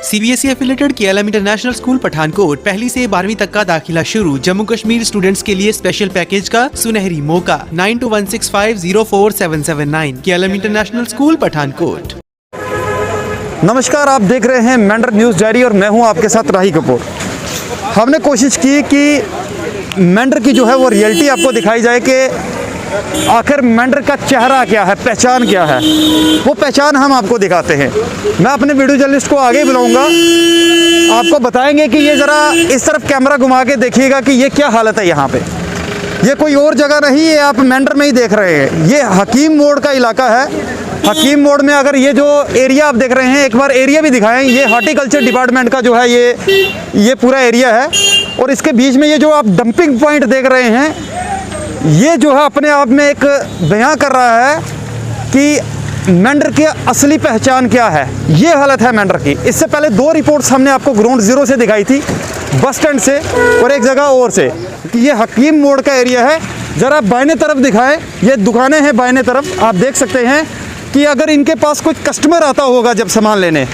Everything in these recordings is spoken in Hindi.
CBSE affiliated KLM international school Pathankot 1 से 12वीं तक का दाखिला शुरू। जम्मू कश्मीर स्टूडेंट्स के लिए स्पेशल पैकेज का सुनहरी मौका। 9216504779 केएलएम इंटरनेशनल स्कूल पठानकोट। नमस्कार, आप देख रहे हैं मेंढर न्यूज़ डायरी और मैं हूं आपके साथ राही कपूर। हमने कोशिश की कि मेंढर की जो है वो रियलिटी आपको दिखाई जाए कि आखिर मेंढर का चेहरा क्या है, पहचान क्या है। वो पहचान हम आपको दिखाते हैं। मैं अपने वीडियो जर्नलिस्ट को आगे बुलाऊंगा, आपको बताएंगे कि ये ज़रा इस तरफ कैमरा घुमा के देखिएगा कि ये क्या हालत है। यहाँ पे ये कोई और जगह नहीं है, आप मेंढर में ही देख रहे हैं। ये हकीम मोड़ का इलाका है। हकीम मोड़ में अगर ये जो एरिया आप देख रहे हैं, एक बार एरिया भी दिखाएं। ये हॉर्टिकल्चर डिपार्टमेंट का जो है ये पूरा एरिया है और इसके बीच में ये जो आप डंपिंग पॉइंट देख रहे हैं, ये जो है अपने आप में एक बयां कर रहा है कि मेंढर की असली पहचान क्या है। ये हालत है मेंढर की। इससे पहले 2 रिपोर्ट्स हमने आपको ग्राउंड ज़ीरो से दिखाई थी, बस स्टैंड से और एक जगह और से, कि ये हकीम मोड़ का एरिया है। ज़रा बाइने तरफ दिखाएं, ये दुकानें हैं बाइने तरफ। आप देख सकते हैं कि अगर इनके पास कोई कस्टमर आता होगा जब सामान लेने,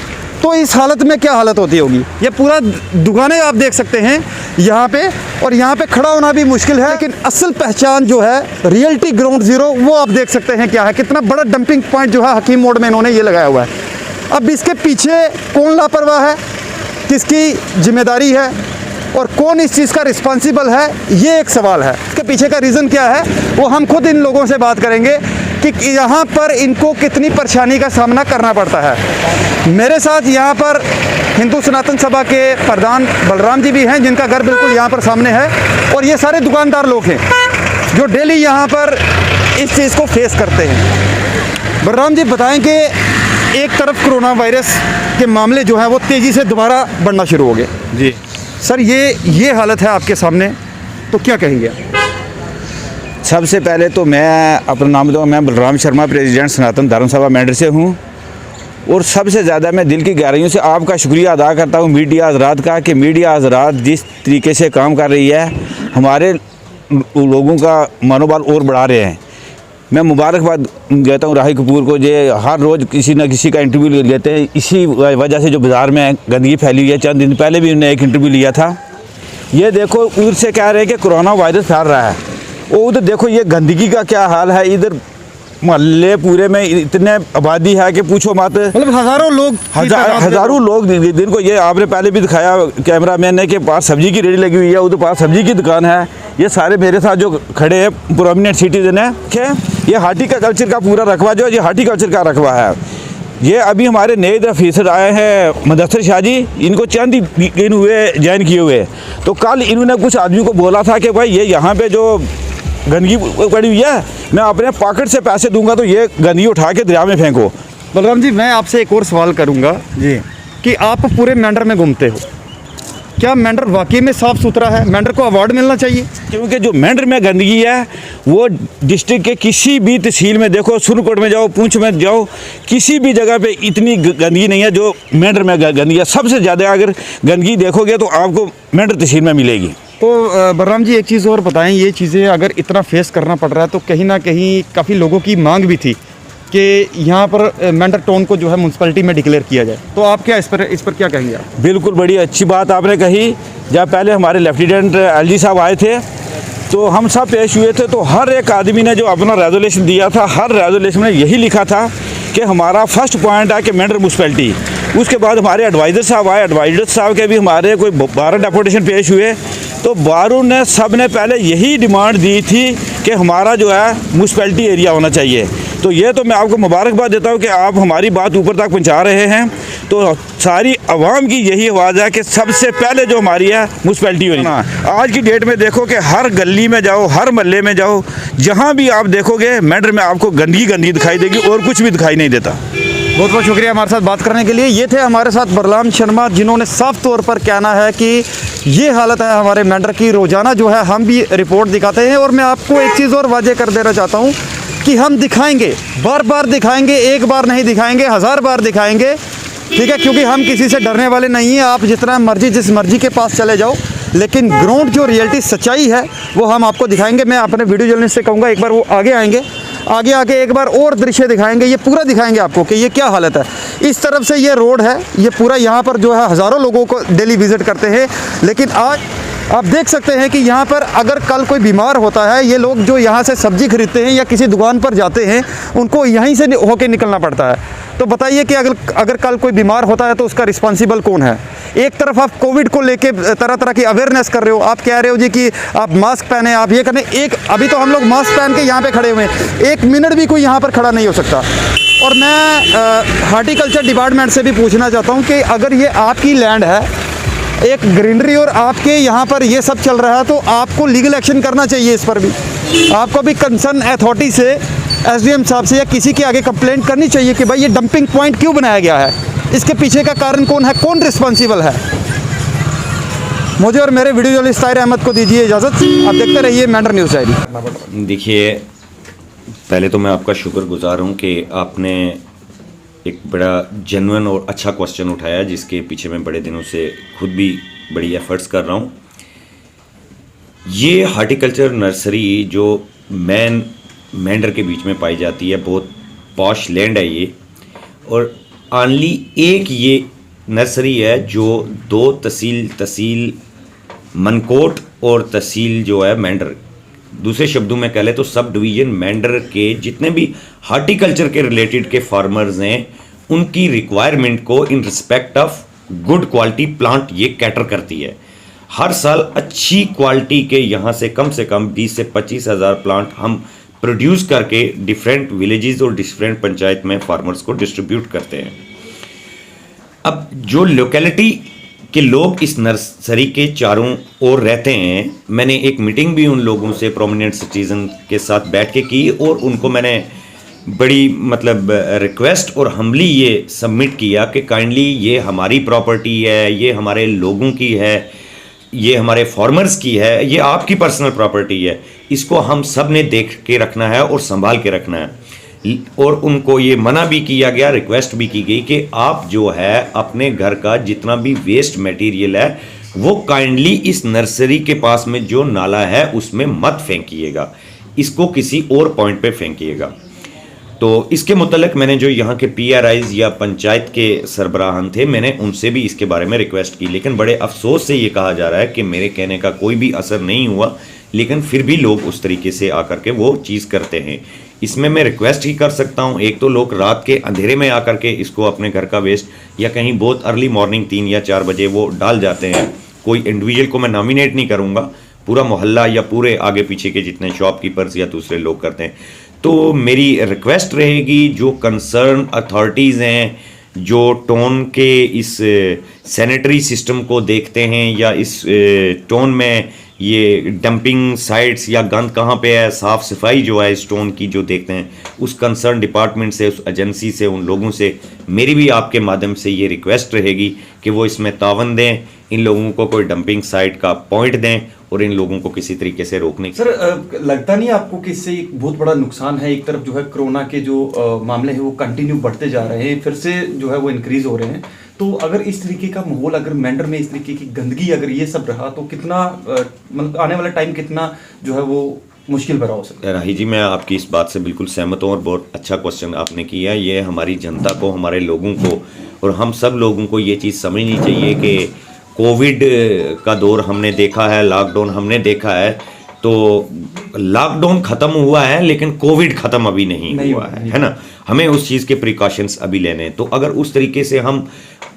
तो इस हालत में क्या हालत होती होगी। ये पूरा दुकानें आप देख सकते हैं यहाँ पे, और यहाँ पे खड़ा होना भी मुश्किल है। लेकिन असल पहचान जो है, रियलिटी ग्राउंड ज़ीरो, वो आप देख सकते हैं क्या है। कितना बड़ा डंपिंग पॉइंट जो है हकीम मोड़ में इन्होंने ये लगाया हुआ है। अब इसके पीछे कौन लापरवाह है, किसकी जिम्मेदारी है और कौन इस चीज़ का रिस्पॉन्सिबल है, ये एक सवाल है। इसके पीछे का रीज़न क्या है, वो हम खुद इन लोगों से बात करेंगे कि यहाँ पर इनको कितनी परेशानी का सामना करना पड़ता है। मेरे साथ यहाँ पर हिंदू सनातन सभा के प्रधान बलराम जी भी हैं, जिनका घर बिल्कुल यहाँ पर सामने है, और ये सारे दुकानदार लोग हैं जो डेली यहाँ पर इस चीज़ को फेस करते हैं। बलराम जी बताएं कि एक तरफ कोरोना वायरस के मामले जो हैं वो तेज़ी से दोबारा बढ़ना शुरू हो गए। जी सर, ये हालत है आपके सामने, तो क्या कहेंगे? सबसे पहले तो मैं अपना नाम दूँगा, मैं बलराम शर्मा, प्रेसिडेंट सनातन धर्म सभा मेंढर से हूँ। और सबसे ज़्यादा मैं दिल की गहराइयों से आपका शुक्रिया अदा करता हूँ मीडिया हज़रात का, कि मीडिया हज़रात जिस तरीके से काम कर रही है, हमारे लोगों का मनोबल और बढ़ा रहे हैं। मैं मुबारकबाद देता हूँ राही कपूर को, जो हर रोज़ किसी न किसी का इंटरव्यू लेते हैं। इसी वजह से जो बाज़ार में गंदगी फैली हुई है, चंद दिन पहले भी उन्होंने एक इंटरव्यू लिया था। ये देखो, उधर से कह रहे हैं कि कोरोना वायरस फैल रहा है, और उधर देखो ये गंदगी का क्या हाल है। इधर मोहल्ले पूरे में इतने आबादी है कि पूछो मत। मतलब हज़ारों लोग दिन को, ये आपने पहले भी दिखाया कैमरा मैन ने, के पास सब्जी की रेडी लगी हुई है, उधर पास सब्जी की दुकान है। ये सारे मेरे साथ जो खड़े हैं प्रोमिनेंट सिटीजन है। ये हार्टिकल्चर का पूरा रकबा जो है, ये हार्टिकल्चर का रकबा है। ये अभी हमारे नए ऑफिसर आए हैं मुदस्सिर शाह जी, इनको चंद दिन हुए ज्वाइन किए हुए। तो कल इन्होंने कुछ आदमी को बोला था कि भाई ये यहाँ पे जो गंदगी पड़ी हुई है, मैं अपने पॉकेट से पैसे दूंगा, तो ये गंदगी उठा के दरिया में फेंको। बलराम जी, मैं आपसे एक और सवाल करूंगा जी, कि आप पूरे मेंढर में घूमते हो, क्या मेंढर वाकई में साफ़ सुथरा है? मेंढर को अवार्ड मिलना चाहिए, क्योंकि जो मेंढर में गंदगी है वो डिस्ट्रिक्ट के किसी भी तहसील में देखो, सुरकोट में जाओ, पूंछ में जाओ, किसी भी जगह पे इतनी गंदगी नहीं है जो मेंढर में गंदगी है। सबसे ज़्यादा अगर गंदगी देखोगे तो आपको मेंढर तहसील में मिलेगी। तो बलराम जी, एक चीज़ और बताएं, ये चीज़ें अगर इतना फेस करना पड़ रहा है, तो कहीं ना कहीं काफ़ी लोगों की मांग भी थी कि यहाँ पर मेंढर टाउन को जो है म्यूनसिपैलिटी में डिक्लेयर किया जाए, तो आप क्या इस पर क्या कहेंगे आप? बिल्कुल, बड़ी अच्छी बात आपने कही। जब पहले हमारे लेफ्टिनेंट एलजी साहब आए थे, तो हम सब पेश हुए थे, तो हर एक आदमी ने जो अपना रेजोल्यूशन दिया था, हर रेजोल्यूशन में यही लिखा था कि हमारा फर्स्ट पॉइंट है कि मेंढर म्यूनसिपैलिटी। उसके बाद हमारे एडवाइज़र साहब आए, एडवाइज़र साहब के भी हमारे कोई 12 डेपुटेशन पेश हुए, तो 12 ने सब ने पहले यही डिमांड दी थी कि हमारा जो है म्यूनसिपैलिटी एरिया होना चाहिए। तो ये तो मैं आपको मुबारकबाद देता हूँ कि आप हमारी बात ऊपर तक पहुँचा रहे हैं। तो सारी आवाम की यही आवाज़ है कि सबसे पहले जो हमारी है म्यूनसिपैलिटी होनी। आज की डेट में देखो कि हर गली में जाओ, हर मोहल्ले में जाओ, जहाँ भी आप देखोगे मेंढर में आपको गंदगी दिखाई देगी और कुछ भी दिखाई नहीं देता। बहुत बहुत शुक्रिया हमारे साथ बात करने के लिए। ये थे हमारे साथ बलराम शर्मा, जिन्होंने साफ तौर पर कहना है कि ये हालत है हमारे मेंढर की। रोज़ाना जो है हम भी रिपोर्ट दिखाते हैं, और मैं आपको एक चीज़ और वाजे कर देना चाहता हूँ कि हम दिखाएंगे, बार बार दिखाएंगे, एक बार नहीं दिखाएंगे, 1000 बार दिखाएंगे, ठीक है? क्योंकि हम किसी से डरने वाले नहीं हैं। आप जितना मर्जी जिस मर्जी के पास चले जाओ, लेकिन ग्राउंड जो रियलिटी सच्चाई है वो हम आपको दिखाएंगे। मैं अपने वीडियो जर्नलिस्ट से कहूँगा एक बार वो आगे आएंगे, आगे आगे एक बार और दृश्य दिखाएंगे, ये पूरा दिखाएंगे आपको कि ये क्या हालत है। इस तरफ से ये रोड है, ये पूरा यहाँ पर जो है हज़ारों लोगों को डेली विज़िट करते हैं, लेकिन आज आप देख सकते हैं कि यहाँ पर अगर कल कोई बीमार होता है, ये लोग जो यहाँ से सब्जी खरीदते हैं या किसी दुकान पर जाते हैं, उनको यहीं से होके निकलना पड़ता है। तो बताइए कि अगर कल कोई बीमार होता है तो उसका रिस्पॉन्सिबल कौन है। एक तरफ आप कोविड को लेके तरह तरह की अवेयरनेस कर रहे हो, आप कह रहे हो जी कि आप मास्क पहने, आप ये करें, अभी तो हम लोग मास्क पहन के यहाँ पे खड़े हुए हैं, 1 मिनट भी कोई यहाँ पर खड़ा नहीं हो सकता। और मैं हार्टिकल्चर डिपार्टमेंट से भी पूछना चाहता हूँ कि अगर ये आपकी लैंड है, एक ग्रीनरी, और आपके यहाँ पर ये सब चल रहा है, तो आपको लीगल एक्शन करना चाहिए इस पर भी। आपको भी कंसर्न अथॉरिटी से, एसडीएम साहब से या किसी के आगे कंप्लेंट करनी चाहिए कि भाई ये डंपिंग पॉइंट क्यों बनाया गया है, इसके पीछे का कारण कौन है, कौन रिस्पॉन्सिबल है। मुझे और मेरे वीडियो जर्नलिस्ट ताहिर अहमद को दीजिए इजाज़त। आप देखते रहिए मेंढर न्यूज़ डायरी। देखिए, पहले तो मैं आपका शुक्रगुजार हूँ कि आपने एक बड़ा जेन्युइन और अच्छा क्वेश्चन उठाया, जिसके पीछे मैं बड़े दिनों से खुद भी बड़ी एफर्ट्स कर रहा हूँ। ये हार्टिकल्चर नर्सरी जो मेंढर के बीच में पाई जाती है, बहुत पॉश लैंड है ये, और ओनली एक ये नर्सरी है जो 2 तहसील मनकोट और तहसील जो है मेंढर, दूसरे शब्दों में कह ले तो सब डिवीज़न मेंढर के जितने भी हार्टिकल्चर के रिलेटेड के फार्मर्स हैं, उनकी रिक्वायरमेंट को in respect of good quality plant ये कैटर करती है। हर साल अच्छी क्वालिटी के यहाँ से कम 20 से 25 हज़ार प्लांट हम प्रोड्यूस करके डिफरेंट विलेजेस और डिफरेंट पंचायत में फार्मर्स को डिस्ट्रीब्यूट करते हैं। अब जो लोकेलिटी के लोग इस नर्सरी के चारों ओर रहते हैं, मैंने एक मीटिंग भी उन लोगों से, प्रोमिनेंट सिटीजन के साथ बैठ के की, और उनको मैंने बड़ी रिक्वेस्ट और हम्बली ये सबमिट किया कि काइंडली ये हमारी प्रॉपर्टी है, ये हमारे लोगों की है, ये हमारे फार्मर्स की है, ये आपकी पर्सनल प्रॉपर्टी है, इसको हम सब ने देख के रखना है और संभाल के रखना है। और उनको ये मना भी किया गया, रिक्वेस्ट भी की गई कि आप जो है अपने घर का जितना भी वेस्ट मटेरियल है वो काइंडली इस नर्सरी के पास में जो नाला है उसमें मत फेंकिएगा, इसको किसी और पॉइंट पे फेंकिएगा। तो इसके मुतल्लिक मैंने जो यहाँ के PRIs या पंचायत के सरबराहान थे, मैंने उनसे भी इसके बारे में रिक्वेस्ट की, लेकिन बड़े अफसोस से ये कहा जा रहा है कि मेरे कहने का कोई भी असर नहीं हुआ, लेकिन फिर भी लोग उस तरीके से आकर के वो चीज़ करते हैं। इसमें मैं रिक्वेस्ट ही कर सकता हूँ, एक तो लोग रात के अंधेरे में आकर के इसको अपने घर का वेस्ट या कहीं बहुत अर्ली मॉर्निंग 3 या 4 बजे वो डाल जाते हैं। कोई इंडिविजुअल को मैं नॉमिनेट नहीं करूँगा, पूरा मोहल्ला या पूरे आगे पीछे के जितने शॉपकीपर्स या दूसरे लोग करते हैं। तो मेरी रिक्वेस्ट रहेगी, जो कंसर्न अथॉरिटीज़ हैं, जो टोन के इस सैनिटरी सिस्टम को देखते हैं या इस टोन में ये डंपिंग साइट्स या गंद कहाँ पे है, साफ़ सफाई जो है स्टोन की जो देखते हैं, उस कंसर्न डिपार्टमेंट से, उस एजेंसी से, उन लोगों से मेरी भी आपके माध्यम से ये रिक्वेस्ट रहेगी कि वो इसमें तावन दें, इन लोगों को कोई डंपिंग साइट का पॉइंट दें और इन लोगों को किसी तरीके से रोकने। सर, लगता नहीं आपको कि इससे एक बहुत बड़ा नुकसान है? एक तरफ जो है कोरोना के जो मामले हैं वो कंटिन्यू बढ़ते जा रहे हैं, फिर से जो है वो इंक्रीज हो रहे हैं, तो अगर इस तरीके का माहौल, अगर मेंढर में इस तरीके की गंदगी अगर ये सब रहा, तो कितना मतलब आने वाला टाइम कितना जो है वो मुश्किल भरा हो सकता है? राही जी, मैं आपकी इस बात से बिल्कुल सहमत हूँ और बहुत अच्छा क्वेश्चन आपने किया। ये हमारी जनता को, हमारे लोगों को और हम सब लोगों को ये चीज़ समझनी चाहिए कि कोविड का दौर हमने देखा है, लॉकडाउन हमने देखा है, तो लॉकडाउन ख़त्म हुआ है लेकिन कोविड ख़त्म अभी नहीं हुआ है ना। हमें उस चीज़ के प्रिकॉशंस अभी लेने हैं। तो अगर उस तरीके से हम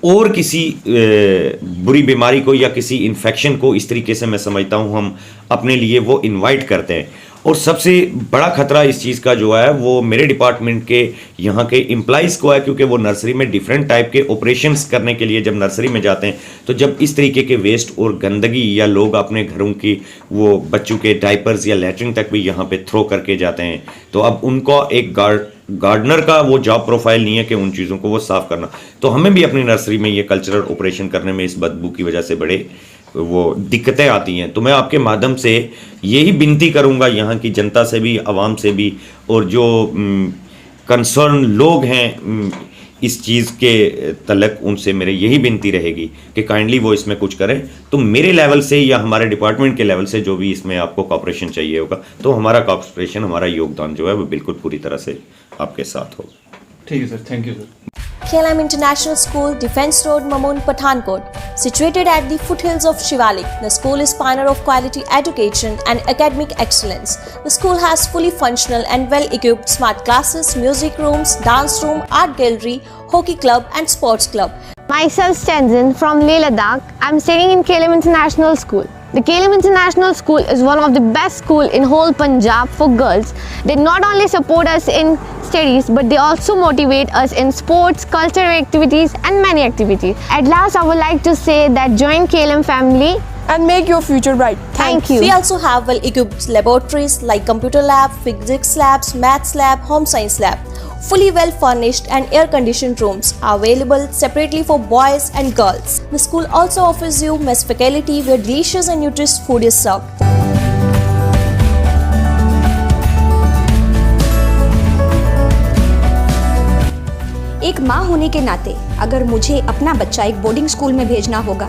और किसी बुरी बीमारी को या किसी इन्फेक्शन को, इस तरीके से मैं समझता हूँ, हम अपने लिए वो इनवाइट करते हैं। और सबसे बड़ा खतरा इस चीज़ का जो है वो मेरे डिपार्टमेंट के यहाँ के एम्प्लॉइज़ को है, क्योंकि वो नर्सरी में डिफरेंट टाइप के ऑपरेशंस करने के लिए जब नर्सरी में जाते हैं, तो जब इस तरीके के वेस्ट और गंदगी या लोग अपने घरों की वो बच्चों के डायपर्स या लैट्रिन तक भी यहाँ पे थ्रो करके जाते हैं, तो अब उनको एक गार्डनर का वो जॉब प्रोफाइल नहीं है कि उन चीज़ों को वो साफ़ करना। तो हमें भी अपनी नर्सरी में ये कल्चरल ऑपरेशन करने में इस बदबू की वजह से बड़े वो दिक्कतें आती हैं। तो मैं आपके माध्यम से यही विनती करूंगा यहाँ की जनता से भी, आवाम से भी, और जो कंसर्न लोग हैं इस चीज़ के तलक उनसे मेरे यही विनती रहेगी कि काइंडली वो इसमें कुछ करें। तो मेरे लेवल से या हमारे डिपार्टमेंट के लेवल से जो भी इसमें आपको कॉपरेशन चाहिए होगा, तो हमारा कॉपरेशन, हमारा योगदान जो है वो बिल्कुल पूरी तरह से आपके साथ होगा। ठीक है sir, thank you sir. KLM International School, Defence Road, Mamoon, Pathankot. Situated at the foothills of Shivalik, the school is pioneer of quality education and academic excellence. The school has fully functional and well-equipped smart classes, music rooms, dance room, art gallery, hockey club and sports club. Myself Tenzin from Leh Ladakh. I'm studying in KLM International School. The KLM International School is one of the best schools in whole Punjab for girls. They not only support us in studies, but they also motivate us in sports, cultural activities and many activities. At last, I would like to say that join KLM family and make your future bright. Thank you. We also have well-equipped laboratories like computer lab, physics labs, maths lab, home science lab. Fully well-furnished and air-conditioned rooms are available separately for boys and girls. The school also offers you mess facility where delicious and nutritious food is served. एक माँ होने के नाते अगर मुझे अपना बच्चा एक बोर्डिंग स्कूल में भेजना होगा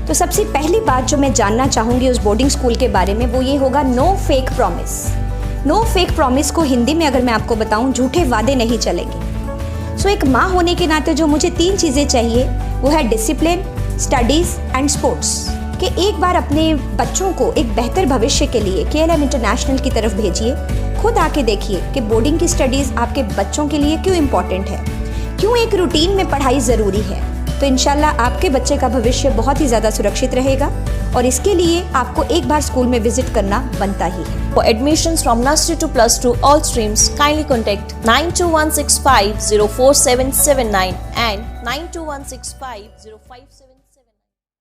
तो सबसे पहली बात जो मैं जानना चाहूँगी उस बोर्डिंग स्कूल के बारे में वो ये होगा no fake promise. No fake promise को हिंदी में अगर मैं आपको बताऊँ, झूठे वादे नहीं चलेंगे। सो एक माँ होने के नाते जो मुझे 3 चीज़ें चाहिए वो है डिसिप्लिन, स्टडीज़ एंड स्पोर्ट्स। कि एक बार अपने बच्चों को एक बेहतर भविष्य के लिए KLM इंटरनेशनल की तरफ भेजिए। खुद आके देखिए कि बोर्डिंग की स्टडीज़ आपके बच्चों के लिए क्यों इम्पॉर्टेंट है, क्यों एक रूटीन में पढ़ाई ज़रूरी है। तो इंशाल्लाह आपके बच्चे का भविष्य बहुत ही ज़्यादा सुरक्षित रहेगा और इसके लिए आपको एक बार स्कूल में विजिट करना बनता ही है। For admissions from nursery to +2 all streams, kindly contact 92165 04779 and 92165 057